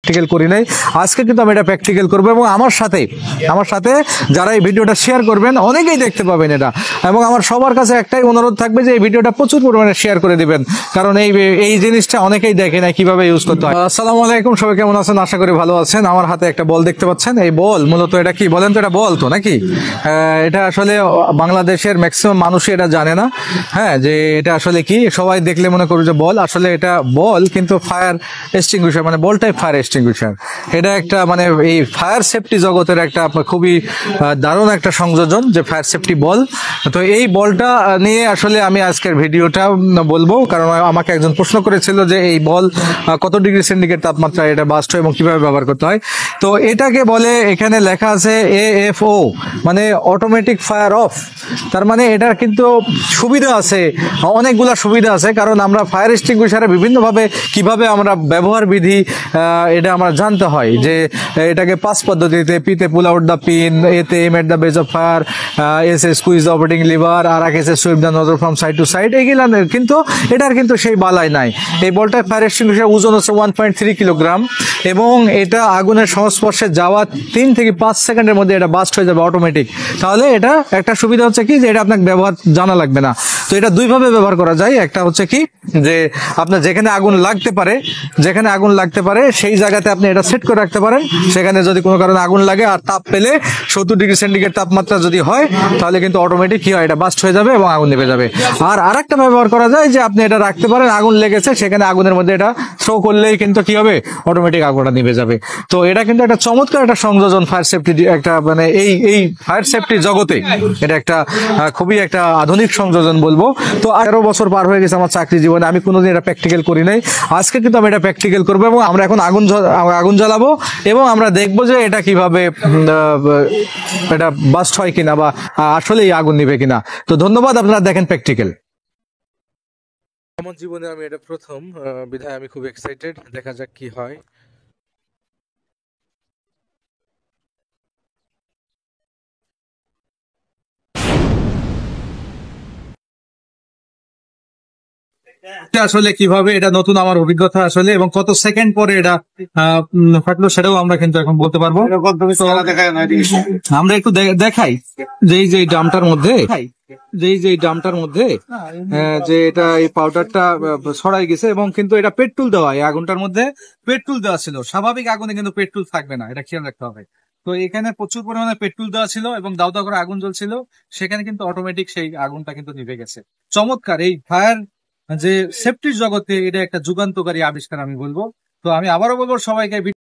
Practical করি নাই। আজকে কিন্তু আমি এটা প্র্যাকটিক্যাল করবো এবং আমার সাথে যারা এই ভিডিওটা শেয়ার করবেন অনেকেই দেখতে পাবেন এটা, এবং আমার সবার কাছে একটাই অনুরোধ থাকবে যে এই ভিডিওটা প্রচুর পরিমাণে শেয়ার করে দিবেন, কারণ এই জিনিসটা অনেকেই দেখে না কিভাবে ইউজ করতে হয়। আসসালামু আলাইকুম, সবাই কেমন আছেন? আশা করি ভালো আছেন। আমার হাতে একটা বল দেখতে পাচ্ছেন। এই বল মূলত এটা কি বলেন তো? এটা বল তো নাকি? এটা আসলে বাংলাদেশের ম্যাক্সিমাম মানুষই এটা জানে না। হ্যাঁ, যে এটা আসলে কি, সবাই দেখলে মনে করবে যে বল, আসলে এটা বল কিন্তু ফায়ার এক্সটিংগুইশার, মানে বলটাই ফায়ার এক্সটিংগুইশার। এটা একটা মানে এই ফায়ার সেফটি জগতের একটা খুবই দারুণ একটা সংযোজন, যে ফায়ার সেফটি বল। তো এই বলটা নিয়ে আসলে আমি আজকের ভিডিওটা বলবো, কারণ আমাকে একজন প্রশ্ন করেছিল যে এই বল কত ডিগ্রি সেন্টিগ্রেড তাপমাত্রায় এটা বাস্ট হয় এবং কিভাবে ব্যবহার করতে হয়। তো এটাকে বলে, এখানে লেখা আছে AFO, মানে অটোমেটিক ফায়ার অফ। তার মানে এটার কিন্তু সুবিধা আছে, অনেকগুলা সুবিধা আছে, কারণ আমরা ফায়ার এক্সটিংগুইশারে বিভিন্নভাবে কিভাবে আমরা ব্যবহার বিধি এটা আমরা জানতে হয়, যে এটাকে 5 পদ্ধতিতে: পিতে পুল আউট দ্য পিন, এতে aim at the base of fire, এসে স্কুইজ দ্য অপারেটিং লিভার, আর এসে sweep the nozzle from side to side. এগুলা কিন্তু এটার কিন্তু সেই বালাই নাই। এই বলটার ফায়ার এক্সটিংগুইশার ওজন হচ্ছে 1.3 কিলোগ্রাম, এবং এটা আগুনের সংস্পর্শে যাওয়া 3 থেকে 5 সেকেন্ডের মধ্যে এটা বাস্ট হয়ে যাবে অটোমেটিক। তাহলে এটা একটা সুবিধা হচ্ছে কি, যে এটা আপনাকে ব্যবহার জানা লাগবে না। তো এটা দুইভাবে ব্যবহার করা যায়। একটা হচ্ছে কি, যে আপনার যেখানে আগুন লাগতে পারে সেই জায়গাতে আপনি এটা সেট করে রাখতে পারেন। সেখানে যদি কোনো কারণে আগুন লাগে আর তাপ পেলে 70 ডিগ্রি সেন্টিগ্রেড তাপমাত্রা যদি হয়, তাহলে কিন্তু অটোমেটিক কি হয়, এটা বাস্ট হয়ে যাবে এবং আগুন নিভে যাবে। আর আরেকটা ব্যবহার করা যায়, যে আপনি এটা রাখতে পারেন, আগুন লেগেছে, সেখানে আগুনের মধ্যে এটা থ্রো করলেই কিন্তু কি হবে, অটোমেটিক আগুনটা নিভে যাবে। তো এটা কিন্তু একটা চমৎকার একটা সংযোজন ফায়ার সেফটি, একটা মানে এই ফায়ার সেফটি জগতে এটা একটা খুবই একটা আধুনিক সংযোজন বলবো। তো 18 বছর পার হয়ে গেছে আমার চাকরি জীবনে, আমি কোনোদিন এটা প্র্যাকটিক্যাল করি নাই। আজকে কিন্তু আমি এটা প্র্যাকটিক্যাল করবো, এবং আমরা এখন আগুন জ্বালাবো এবং আমরা দেখবো যে এটা কিভাবে এটা বাস্ট হয় কিনা, বা আসলে আগুন নিবে কিনা। তো ধন্যবাদ, আপনারা দেখেন প্র্যাকটিক্যাল। আমার জীবনে আমি এটা প্রথম, বিধায় আমি খুব এক্সাইটেড, দেখা যাক কি হয়। আসলে কিভাবে এটা নতুন আমার অভিজ্ঞতা আসলে, এবং কত সেকেন্ড পরে এটা ফাটলো সেটাও আমরা কিন্তু এখন বলতে পারবো। আমরা একটু দেখাই যে এই ড্রামটার মধ্যে যে এটা এই পাউডারটা ছড়াই গেছে, এবং কিন্তু এটা পেট্রোল দেওয়া, এই আগুনটার মধ্যে পেট্রোল দেওয়া ছিল। স্বাভাবিক আগুনে কিন্তু পেট্রোল থাকবে না, এটা খেয়াল রাখতে হবে। তো এখানে প্রচুর পরিমাণে পেট্রোল দেওয়া ছিল এবং দাউ দাউ করে আগুন জ্বলছিল, সেখানে কিন্তু অটোমেটিক সেই আগুনটা কিন্তু নিভে গেছে। চমৎকার এই ফায়ার যে সেফটির জগতে এটা একটা যুগান্তকারী আবিষ্কার আমি বলবো। তো আমি আবারও বলবো সবাইকে